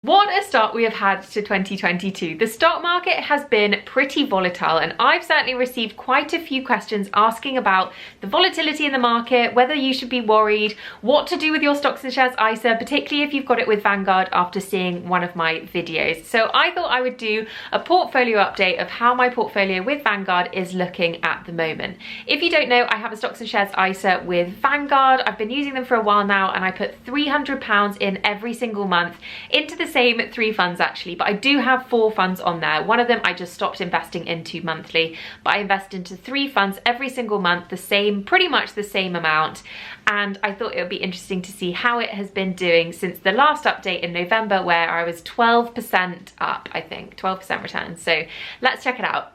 What a start we have had to 2022. The stock market has been pretty volatile, and I've certainly received quite a few questions asking about the volatility in the market, whether you should be worried, what to do with your stocks and shares ISA, particularly if you've got it with Vanguard after seeing one of my videos. So I thought I would do a portfolio update of how my portfolio with Vanguard is looking at the moment. If you don't know, I have a stocks and shares ISA with Vanguard. I've been using them for a while now, and I put £300 in every single month into the same 3 funds actually, but I do have 4 funds on there. One of them I just stopped investing into monthly, but I invest into 3 funds every single month, pretty much the same amount. And I thought it would be interesting to see how it has been doing since the last update in November, where I was 12% up, I think, 12% return. So let's check it out.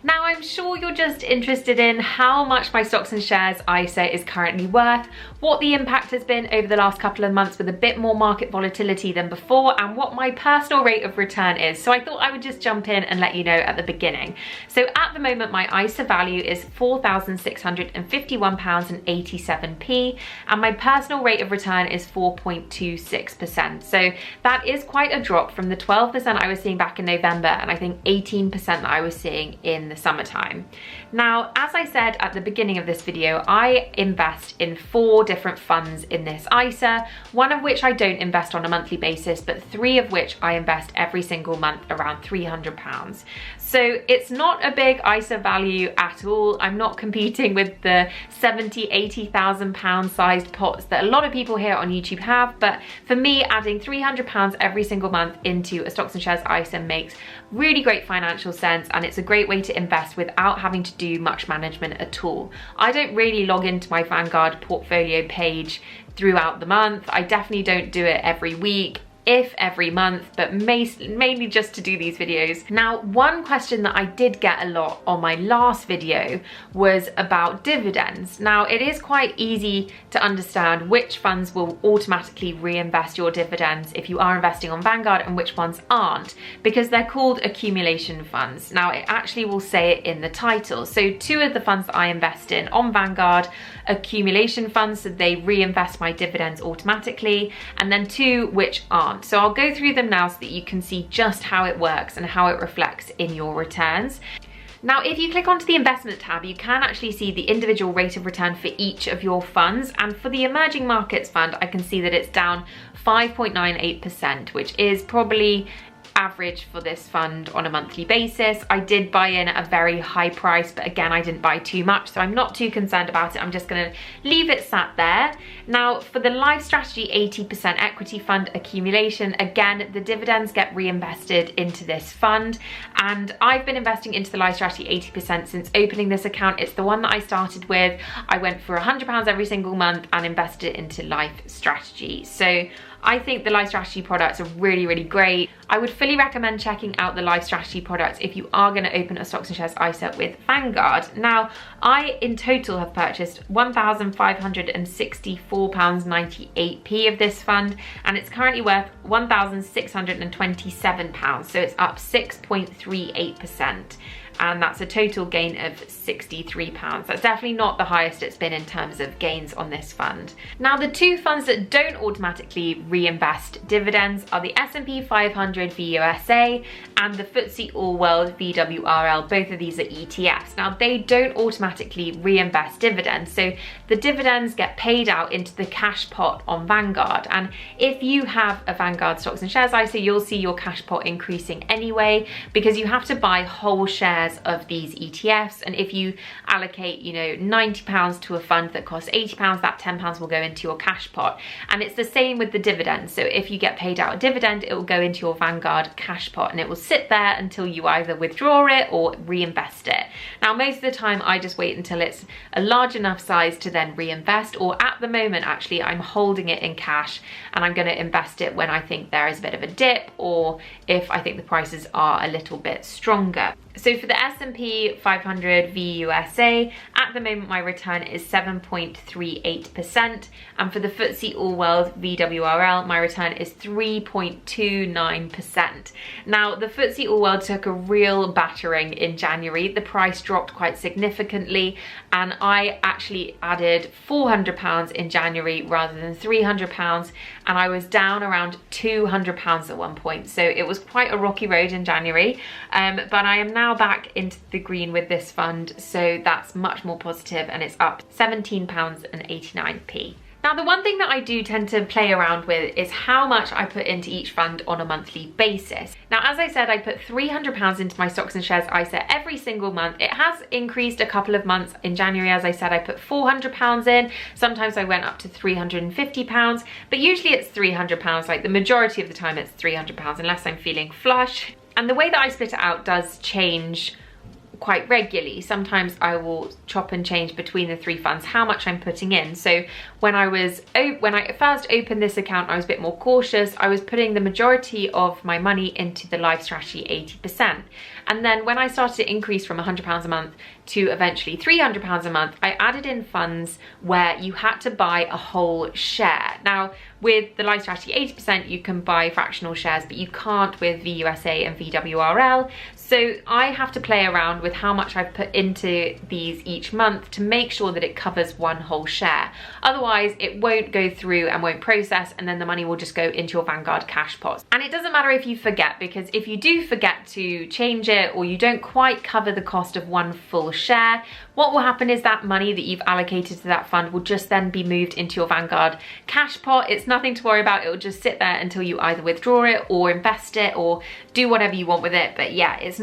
Now, I'm sure you're just interested in how much my stocks and shares ISA is currently worth, what the impact has been over the last couple of months with a bit more market volatility than before, and what my personal rate of return is. So I thought I would just jump in and let you know at the beginning. So at the moment, my ISA value is £4,651.87, and my personal rate of return is 4.26%. So that is quite a drop from the 12% I was seeing back in November, and I think 18% that I was seeing in the summertime. Now, as I said at the beginning of this video, I invest in 4 different funds in this ISA, one of which I don't invest on a monthly basis, but 3 of which I invest every single month, around £300. So it's not a big ISA value at all. I'm not competing with the 70, 80,000 pound sized pots that a lot of people here on YouTube have, but for me, adding £300 every single month into a stocks and shares ISA makes really great financial sense, and it's a great way to invest without having to do much management at all. I don't really log into my Vanguard portfolio page throughout the month. I definitely don't do it every week, if every month, but mainly just to do these videos. Now, one question that I did get a lot on my last video was about dividends. Now, it is quite easy to understand which funds will automatically reinvest your dividends if you are investing on Vanguard and which ones aren't, because they're called accumulation funds. Now, it actually will say it in the title. So 2 of the funds that I invest in on Vanguard, accumulation funds, so they reinvest my dividends automatically, and then 2 which aren't. So I'll go through them now so that you can see just how it works and how it reflects in your returns. Now, if you click onto the investment tab, you can actually see the individual rate of return for each of your funds. And for the emerging markets fund, I can see that it's down 5.98%, which is probably average for this fund on a monthly basis. I did buy in at a very high price, but again, I didn't buy too much, so I'm not too concerned about it. I'm just going to leave it sat there. Now, for the LifeStrategy 80% equity fund accumulation, again, the dividends get reinvested into this fund, and I've been investing into the LifeStrategy 80% since opening this account. It's the one that I started with. I went for £100 every single month and invested it into LifeStrategy. So I think the LifeStrategy products are really, really great. I would fully recommend checking out the LifeStrategy products if you are going to open a stocks and shares ISA with Vanguard. Now, I in total have purchased £1,564.98 of this fund, and it's currently worth £1,627, so it's up 6.38%. And that's a total gain of £63. That's definitely not the highest it's been in terms of gains on this fund. Now, the 2 funds that don't automatically reinvest dividends are the S&P 500 VUSA and the FTSE All World VWRL. Both of these are ETFs. Now, they don't automatically reinvest dividends, so the dividends get paid out into the cash pot on Vanguard. And if you have a Vanguard stocks and shares ISA, you'll see your cash pot increasing anyway, because you have to buy whole shares of these ETFs, and if you allocate, £90 to a fund that costs £80, that £10 will go into your cash pot. And it's the same with the dividends. So if you get paid out a dividend, it will go into your Vanguard cash pot, and it will sit there until you either withdraw it or reinvest it. Now, most of the time I just wait until it's a large enough size to then reinvest, or at the moment actually I'm holding it in cash, and I'm going to invest it when I think there is a bit of a dip, or if I think the prices are a little bit stronger. So for the S&P 500 VUSA, at the moment my return is 7.38%, and for the FTSE All World VWRL, my return is 3.29%. Now, the FTSE All World took a real battering in January. The price dropped quite significantly, and I actually added £400 in January rather than £300, and I was down around £200 at one point. So it was quite a rocky road in January, but I am now back into the green with this fund, so that's much more positive, and it's up £17.89. Now, the one thing that I do tend to play around with is how much I put into each fund on a monthly basis. Now, as I said, I put £300 into my stocks and shares ISA every single month. It has increased a couple of months. In January, as I said, I put £400 in. Sometimes I went up to £350, but usually it's £300. Like the majority of the time it's £300 unless I'm feeling flush. And the way that I split it out does change quite regularly. Sometimes I will chop and change between the three funds how much I'm putting in. So when I first opened this account, I was a bit more cautious. I was putting the majority of my money into the LifeStrategy 80%. And then when I started to increase from £100 a month to eventually £300 a month, I added in funds where you had to buy a whole share. Now, with the LifeStrategy 80%, you can buy fractional shares, but you can't with VUSA and VWRL. So I have to play around with how much I've put into these each month to make sure that it covers one whole share. Otherwise, it won't go through and won't process, and then the money will just go into your Vanguard cash pot. And it doesn't matter if you forget, because if you do forget to change it or you don't quite cover the cost of one full share, what will happen is that money that you've allocated to that fund will just then be moved into your Vanguard cash pot. It's nothing to worry about. It will just sit there until you either withdraw it or invest it or do whatever you want with it. But yeah, it's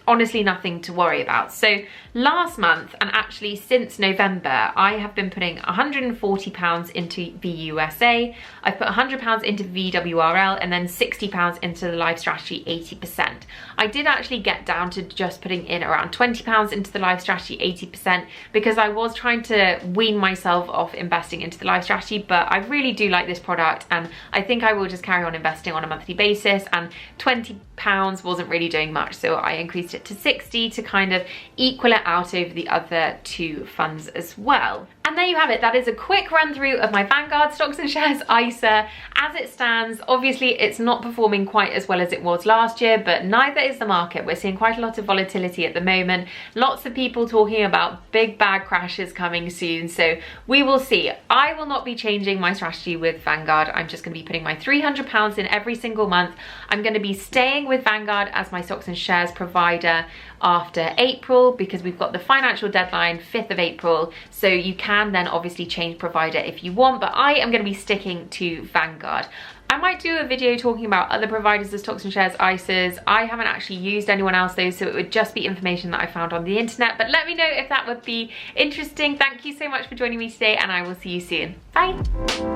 honestly nothing to worry about. So last month, and actually since November, I have been putting £140 into VUSA. I put £100 into VWRL and then £60 into the LifeStrategy 80%. I did actually get down to just putting in around £20 into the LifeStrategy 80% because I was trying to wean myself off investing into the LifeStrategy, but I really do like this product, and I think I will just carry on investing on a monthly basis, and £20 wasn't really doing much, so I increased it to 60 to kind of equal it out over the other two funds as well. And there you have it. That is a quick run through of my Vanguard stocks and shares ISA as it stands. Obviously, it's not performing quite as well as it was last year, but neither is the market. We're seeing quite a lot of volatility at the moment. Lots of people talking about big bad crashes coming soon. So we will see. I will not be changing my strategy with Vanguard. I'm just going to be putting my £300 in every single month. I'm going to be staying with Vanguard as my stocks and shares provider after April, because we've got the financial deadline 5th of April, so you can then obviously change provider if you want, but I am going to be sticking to Vanguard. I might do a video talking about other providers of stocks and shares ISAs. I haven't actually used anyone else though, so it would just be information that I found on the internet, but let me know if that would be interesting. Thank you so much for joining me today, and I will see you soon. Bye.